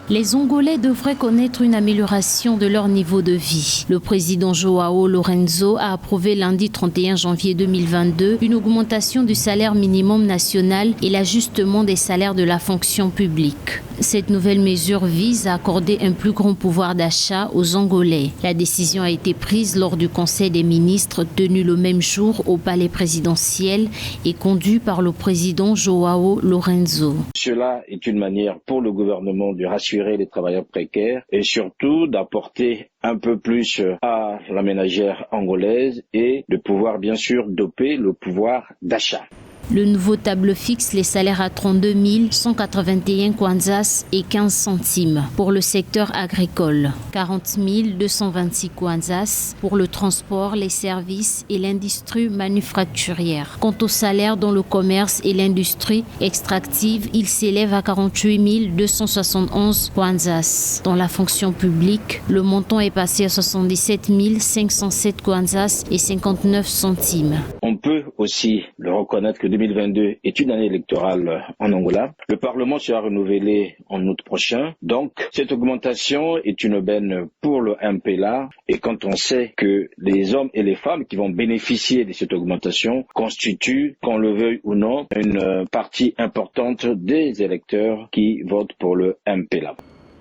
Les Angolais devraient connaître une amélioration de leur niveau de vie. Le président João Lourenço a approuvé lundi 31 janvier 2022 une augmentation du salaire minimum national et l'ajustement des salaires de la fonction publique. Cette nouvelle mesure vise à accorder un plus grand pouvoir d'achat aux Angolais. La décision a été prise lors du Conseil des ministres tenu le même jour au palais présidentiel et conduit par le président João Lourenço. Cela est une manière pour le gouvernement de rassurer les travailleurs précaires et surtout d'apporter un peu plus à la ménagère angolaise et de pouvoir bien sûr doper le pouvoir d'achat. Le nouveau tableau fixe les salaires à 32 181 kwanzas et 15 centimes pour le secteur agricole, 40 226 kwanzas pour le transport, les services et l'industrie manufacturière. Quant au salaire dans le commerce et l'industrie extractive, il s'élève à 48 271 kwanzas. Dans la fonction publique, le montant est passé à 77 507 kwanzas et 59 centimes. On peut aussi le reconnaître que 2022 est une année électorale en Angola. Le Parlement sera renouvelé en août prochain. Donc, cette augmentation est une aubaine pour le MPLA. Et quand on sait que les hommes et les femmes qui vont bénéficier de cette augmentation constituent, qu'on le veuille ou non, une partie importante des électeurs qui votent pour le MPLA.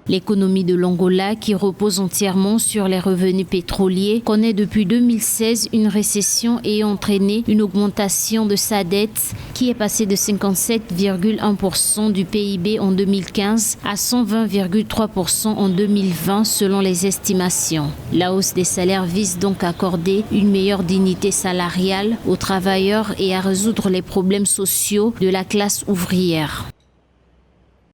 L'économie de l'Angola, qui repose entièrement sur les revenus pétroliers, connaît depuis 2016 une récession ayant entraîné une augmentation de sa dette qui est passée de 57,1% du PIB en 2015 à 120,3% en 2020 selon les estimations. La hausse des salaires vise donc à accorder une meilleure dignité salariale aux travailleurs et à résoudre les problèmes sociaux de la classe ouvrière.